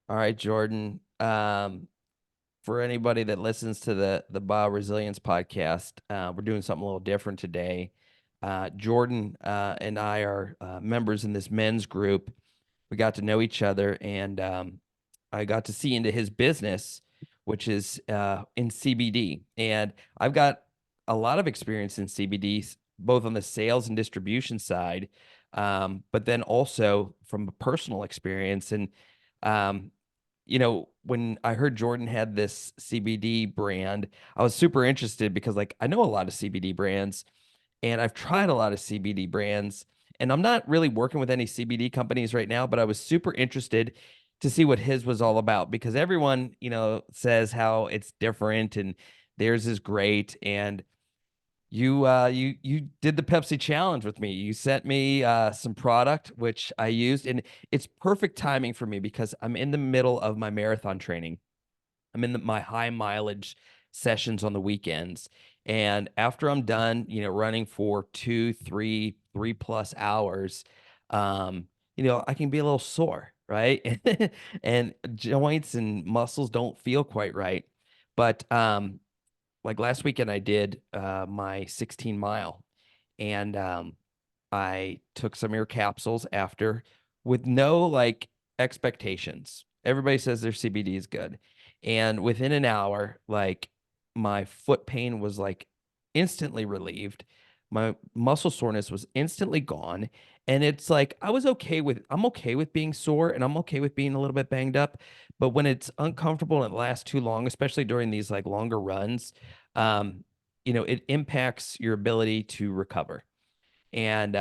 All right, Jordan. For anybody that listens to the BioResilience podcast, we're doing something a little different today. Jordan and I are members in this men's group. We got to know each other, and I got to see into his business, which is in CBD. And I've got a lot of experience in CBD, both on the sales and distribution side, but then also from a personal experience. And um, when I heard Jordan had this CBD brand, I was super interested because like I know a lot of CBD brands and I've tried a lot of CBD brands and I'm not really working with any CBD companies right now, but I was super interested to see what his was all about because everyone, says how it's different and theirs is great. And you did the Pepsi challenge with me. You sent me some product which I used, and it's perfect timing for me because I'm in the middle of my marathon training. I'm in my high mileage sessions on the weekends, and after I'm done, running for 3+ hours, um, I can be a little sore, right? And joints and muscles don't feel quite right, but like last weekend I did my 16 mile and I took some of your capsules after with no like expectations. Everybody says their CBD is good. And within an hour, like my foot pain was like instantly relieved. My muscle soreness was instantly gone. And it's like I'm okay with being sore and I'm okay with being a little bit banged up. But when it's uncomfortable and it lasts too long, especially during these like longer runs, um, it impacts your ability to recover. And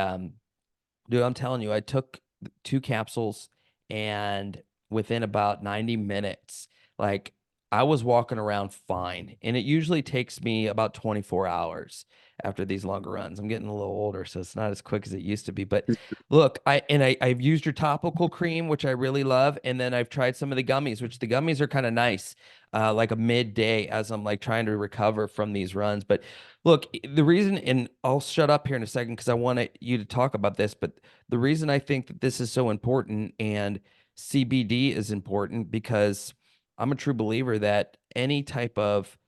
dude, I'm telling you, I took two capsules and within about 90 minutes, like I was walking around fine. And it usually takes me about 24 hours after these longer runs. I'm getting a little older, so it's not as quick as it used to be. But look, I've used your topical cream, which I really love, and then I've tried some of the gummies, which the gummies are kind of nice, like a midday as I'm like trying to recover from these runs. But look, the reason, and I'll shut up here in a second because I want you to talk about this, but the reason I think that this is so important and CBD is important because I'm a true believer that any type of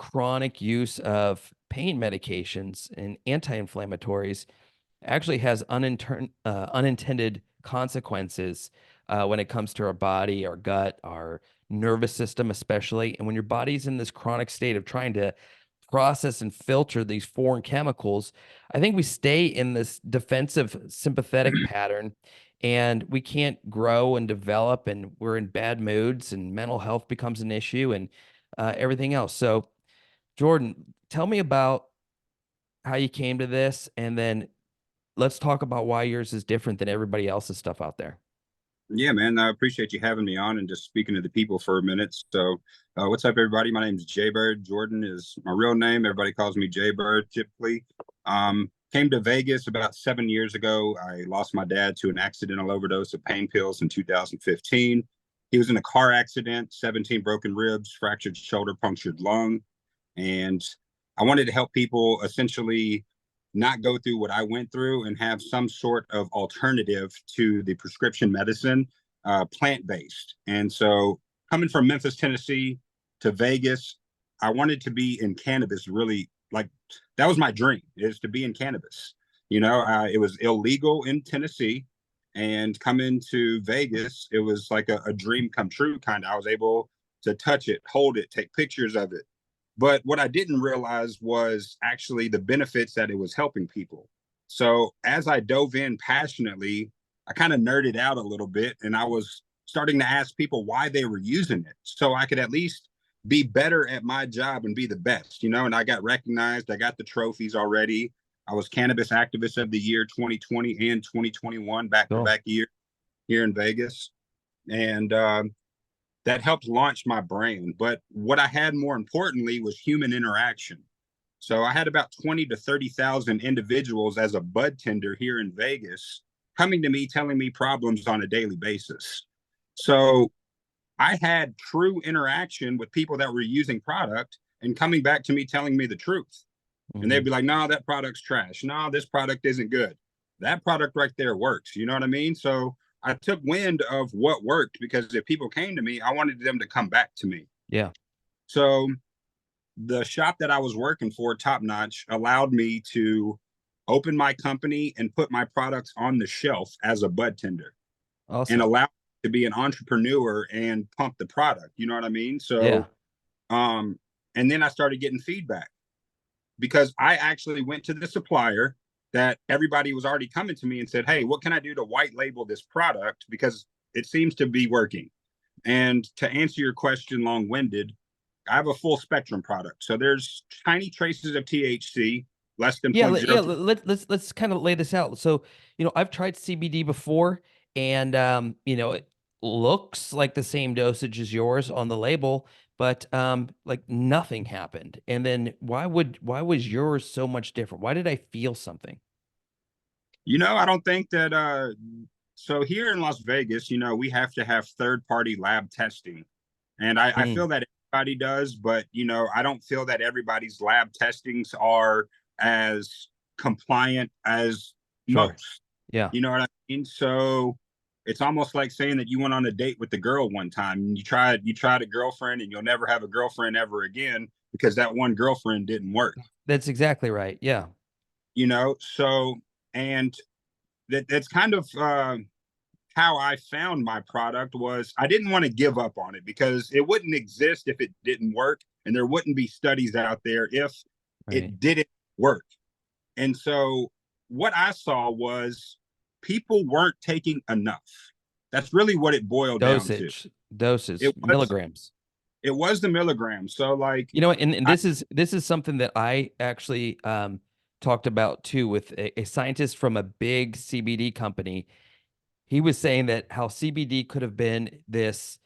chronic use of pain medications and anti-inflammatories actually has unintended consequences when it comes to our body, our gut, our nervous system, especially. And when your body's in this chronic state of trying to process and filter these foreign chemicals, I think we stay in this defensive sympathetic pattern and we can't grow and develop, and we're in bad moods, and mental health becomes an issue and everything else. So, Jordan, tell me about how you came to this, and then let's talk about why yours is different than everybody else's stuff out there. Yeah, man, I appreciate you having me on and just speaking to the people for a minute. What's up, everybody? My name is Jay Bird. Jordan is my real name. Everybody calls me Jay Bird typically. Came to Vegas about 7 years ago. I lost my dad to an accidental overdose of pain pills in 2015. He was in a car accident, 17 broken ribs, fractured shoulder, punctured lung. And I wanted to help people essentially not go through what I went through and have some sort of alternative to the prescription medicine, plant based. And so, coming from Memphis, Tennessee to Vegas, I wanted to be in cannabis really like that was my dream is to be in cannabis. It was illegal in Tennessee. And coming to Vegas, it was like a dream come true kind of. I was able to touch it, hold it, take pictures of it, but what I didn't realize was actually the benefits that it was helping people. So as I dove in passionately, I kind of nerded out a little bit and I was starting to ask people why they were using it so I could at least be better at my job and be the best, and I got recognized. I got the trophies already. I was Cannabis Activist of the Year 2020 and 2021 back to Cool. back year here in Vegas. And that helped launch my brand. But what I had more importantly was human interaction. So I had about 20 to 30,000 individuals as a bud tender here in Vegas coming to me, telling me problems on a daily basis. So I had true interaction with people that were using product and coming back to me telling me the truth. And they'd Hmm. be like, no, that product's trash. No, this product isn't good. That product right there works. You know what I mean? So I took wind of what worked, because if people came to me, I wanted them to come back to me. Yeah. So the shop that I was working for, Top Notch, allowed me to open my company and put my products on the shelf as a bud tender, and Awesome. allow me to be an entrepreneur and pump the product. You know what I mean? Yeah. So, um, and then I started getting feedback, because I actually went to the supplier that everybody was already coming to me and said, "Hey, what can I do to white label this product? Because it seems to be working." And to answer your question long winded, I have a full spectrum product. So there's tiny traces of THC, less than Yeah, zero point yeah. zero 0.02. Let's kind of lay this out. So, I've tried CBD before, and it looks like the same dosage as yours on the label, but like nothing happened. And then why was yours so much different? Why did I feel something? I don't think that so here in Las Vegas, we have to have third party lab testing. And I Mm, feel that everybody does, but I don't feel that everybody's lab testings are as compliant as sure. most. Yeah. You know what I mean? So it's almost like saying that you went on a date with the girl one time and you tried a girlfriend, and you'll never have a girlfriend ever again because that one girlfriend didn't work. That's exactly right. Yeah. So and that's kind of how I found my product. Was I didn't want to give up on it, because it wouldn't exist if it didn't work, and there wouldn't be studies out there if Right. it didn't work. And so what I saw was people weren't taking enough. That's really what it boiled down to. Dosage, doses, It was milligrams. it was the milligrams. So like And I this is something that I actually talked about too with a scientist from a big CBD company. He was saying that how CBD could have been this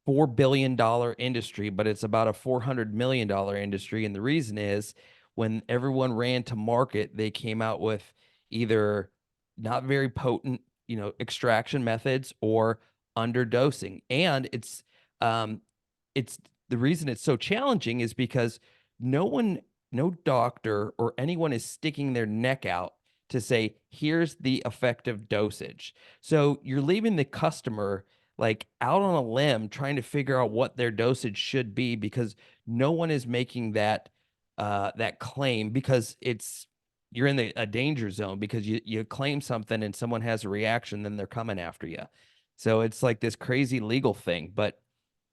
$4 billion industry, but it's about a $400 million industry. And the reason is when everyone ran to market, they came out with either not very potent, extraction methods or underdosing. And it's the reason it's so challenging is because no one, no doctor or anyone is sticking their neck out to say, here's the effective dosage. So you're leaving the customer like out on a limb trying to figure out what their dosage should be because no one is making that claim because you're in a danger zone because you claim something and someone has a reaction, then they're coming after you. So it's like this crazy legal thing. But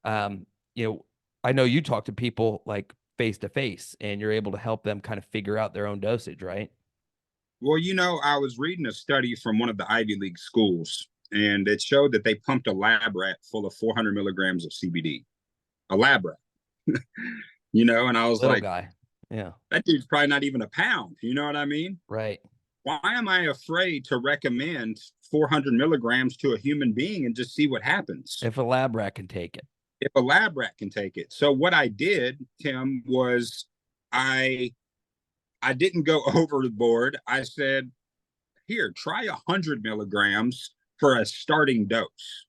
um, you know, I know you talk to people like face to face and you're able to help them kind of figure out their own dosage, right? well, I was reading a study from one of the Ivy League schools, and it showed that they pumped a lab rat full of 400 milligrams of CBD. A lab rat. And I was Little like, guy. Yeah. that dude's probably not even a pound. You know what I mean? Right. Why am I afraid to recommend 400 milligrams to a human being and just see what happens If a lab rat can take it. if a lab rat can take it? So what I did, Tim, was I I didn't go overboard. I said, here, try 100 milligrams for a starting dose.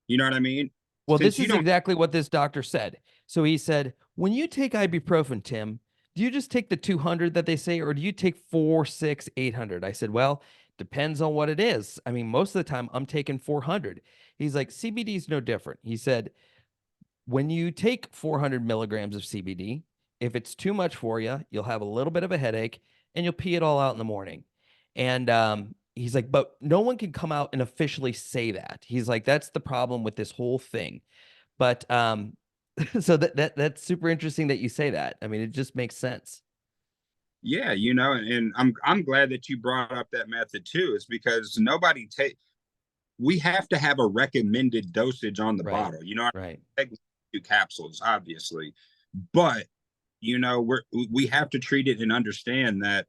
You know what I mean? Well, Since this you is don't, exactly what this doctor said. So he said, when you take ibuprofen, Tim, do you just take the 200 that they say, or do you take 4, 6, 800? I said, well, depends on what it is. I mean, most of the time I'm taking 400. He's like, CBD is no different. He said, when you take 400 milligrams of CBD, if it's too much for you, you'll have a little bit of a headache and you'll pee it all out in the morning. And he's like, but no one can come out and officially say that. He's like, that's the problem with this whole thing. But so that's super interesting that you say that. I mean, it just makes sense. yeah, and I'm glad that you brought up that method too. Is because nobody take we have to have a recommended dosage on the Right. bottle. Right. I take 2 capsules, obviously, but we have to treat it and understand that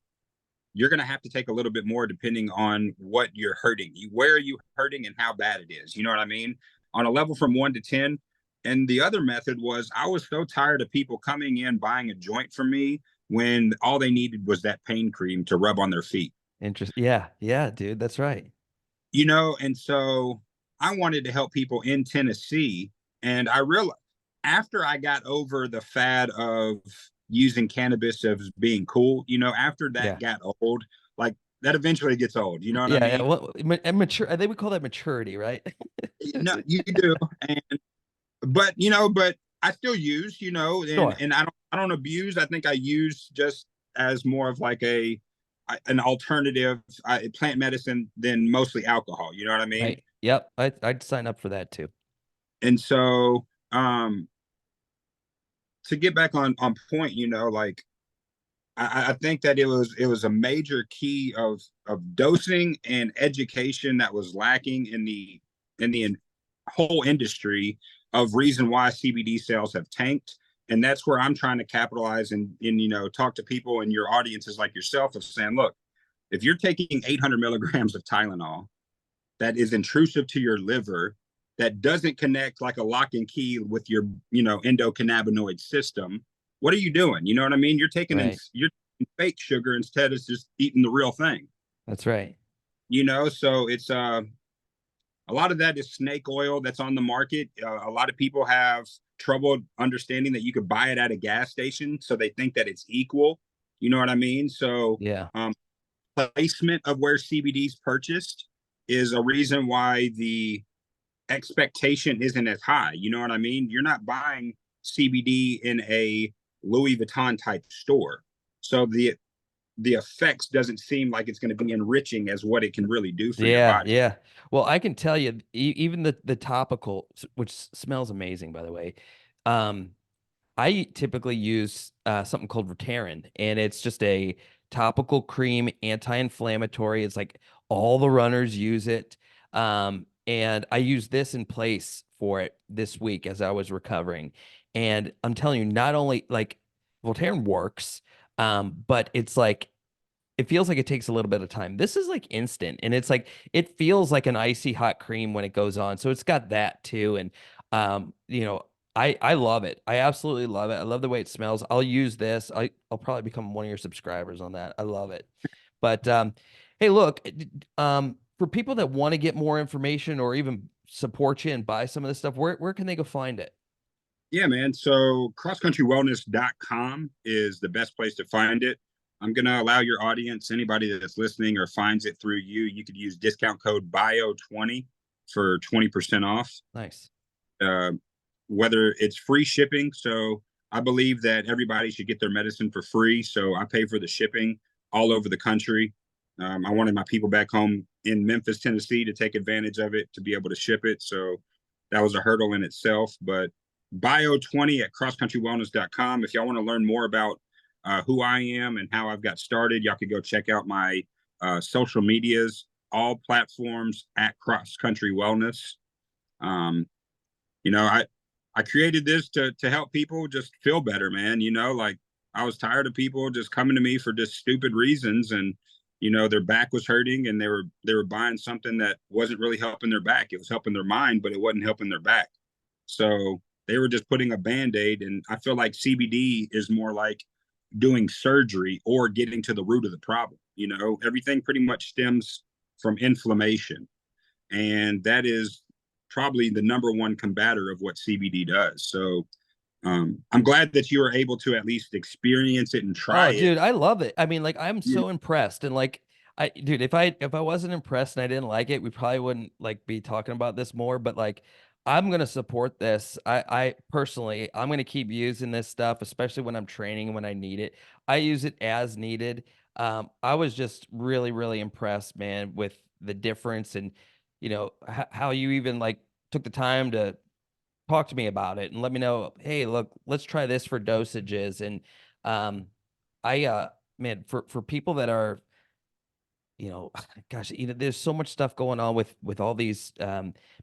you're going to have to take a little bit more depending on what you're hurting. Where are you hurting and how bad it is? You know what I mean? On a level from 1 to 10. And the other method was I was so tired of people coming in buying a joint from me when all they needed was that pain cream to rub on their feet. Interesting. Yeah. Yeah, dude. That's right. And so I wanted to help people in Tennessee. And I realized after I got over the fad of using cannabis as being cool, after that Yeah. got old, like that eventually gets old. You know what I Yeah, yeah. mean? Well, and mature. I think we call that maturity, right? No, you do. And but you know, but I still use, and Sure. I don't abuse. I think I use just as more of like an alternative plant medicine than mostly alcohol. You know what I mean? Right. Yep. I'd sign up for that too. And so to get back on point, like I think that it was a major key of dosing and education that was lacking in the whole industry of reason why CBD sales have tanked. And that's where I'm trying to capitalize and talk to people in your audiences like yourself of saying, look, if you're taking 800 milligrams of Tylenol that is intrusive to your liver, that doesn't connect like a lock and key with your endocannabinoid system, what are you doing? You know what I mean? Right. You're taking fake sugar instead of just eating the real thing. That's right. So it's a lot of that is snake oil that's on the market. A lot of people have trouble understanding that you could buy it at a gas station, so they think that it's equal. You know what I mean? So Yeah. placement of where CBD is purchased is a reason why the expectation isn't as high. You know what I mean? You're not buying CBD in a Louis Vuitton type store. So the effects doesn't seem like it's going to be enriching as what it can really do for your Yeah, body. yeah. Well, I can tell you, even the topical, which smells amazing, by the way. Um, I typically use something called Reterin, and it's just a topical cream, anti-inflammatory. It's like all the runners use it. And I use this in place for it this week as I was recovering. And I'm telling you, not only like Voltaren works, but it's like it feels like it takes a little bit of time. This is like instant, and it's like it feels like an icy hot cream when it goes on. So it's got that too, and I love it. I absolutely love it. I love the way it smells. I'll use this. I'll probably become one of your subscribers on that. I love it. But hey, look, for people that want to get more information or even support you and buy some of this stuff, where can they go find it? Yeah, man. So crosscountrywellness.com is the best place to find it. I'm going to allow your audience, anybody that's listening or finds it through you could use discount code BIO20 for 20% off. Nice. Uh, Whether it's free shipping. So I believe that everybody should get their medicine for free. So I pay for the shipping all over the country. I wanted my people back home in Memphis, Tennessee to take advantage of it, to be able to ship it. So that was a hurdle in itself. But bio20 at crosscountrywellness.com. If y'all want to learn more about who I am and how I've got started, y'all could go check out my social medias, all platforms at Cross Country Wellness. Um, I created this to help people just feel better, man. Like I was tired of people just coming to me for just stupid reasons, and their back was hurting, and they were buying something that wasn't really helping their back. It was helping their mind, but it wasn't helping their back. So they were just putting a band-aid, and I feel like CBD is more like doing surgery or getting to the root of the problem. Everything pretty much stems from inflammation, and that is probably the number one combator of what CBD does. So I'm glad that you were able to at least experience it and try Oh, it. dude, I love it. I mean, like I'm so impressed and like dude, if I wasn't impressed and I didn't like it, we probably wouldn't like be talking about this more, but like I'm gonna support this. I personally I'm gonna keep using this stuff, especially when I'm training when I need it. I use it as needed. I was just really, really impressed, man, with the difference and how you even like took the time to talk to me about it and let me know, hey, look, let's try this for dosages. And um I man, for people that are, gosh, there's so much stuff going on with all these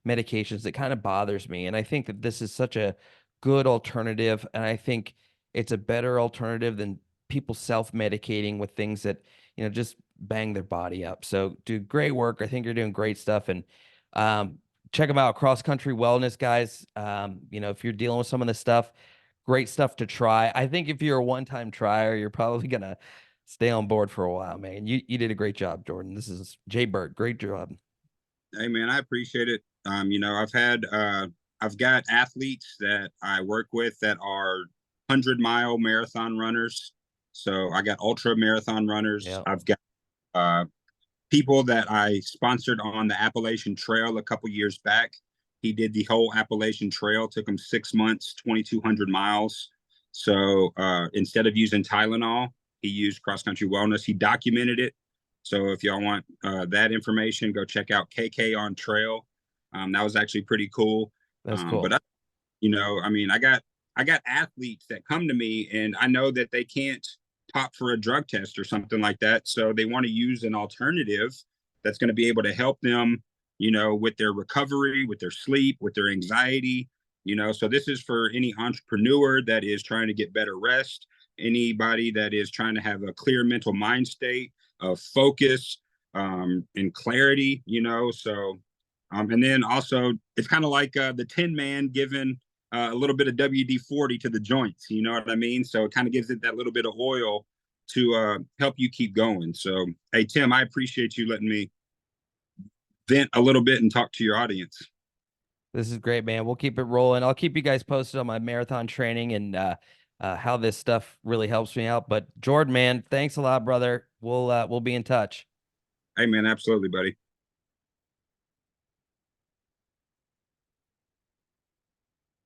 medications that kind of bothers me. And I think that this is such a good alternative. And I think it's a better alternative than people self-medicating with things that, just bang their body up. So do great work. I think you're doing great stuff. And um, check them out, Cross Country Wellness, guys. If you're dealing with some of this stuff, great stuff to try. I think if you're a one-time trier, you're probably gonna stay on board for a while, man. You did a great job, Jordan. This is Jay Bird. Great job. Hey man, I appreciate it. I've got athletes that I work with that are 100-mile marathon runners. So I got ultra marathon runners. Yeah. I've got uh people that I sponsored on the Appalachian Trail a couple years back. He did the whole Appalachian Trail, took him 6 months, 2,200 miles. So instead of using Tylenol, he used CrossCountry Wellness. He documented it. So if y'all want that information, go check out KK on Trail. That was actually pretty cool. That's But cool. I mean, I got athletes that come to me, and I know that they can't pop for a drug test or something like that, so they want to use an alternative that's going to be able to help them, with their recovery, with their sleep, with their anxiety. So this is for any entrepreneur that is trying to get better rest, anybody that is trying to have a clear mental mind state of focus, and clarity. And then also it's kind of like the Tin Man giving a little bit of WD-40 to the joints. You know what I mean? So it kind of gives it that little bit of oil to help you keep going. So, hey, Tim, I appreciate you letting me vent a little bit and talk to your audience. This is great, man. We'll keep it rolling. I'll keep you guys posted on my marathon training and how this stuff really helps me out. But Jordan, man, thanks a lot, brother. We'll be in touch. Hey, man, absolutely, buddy.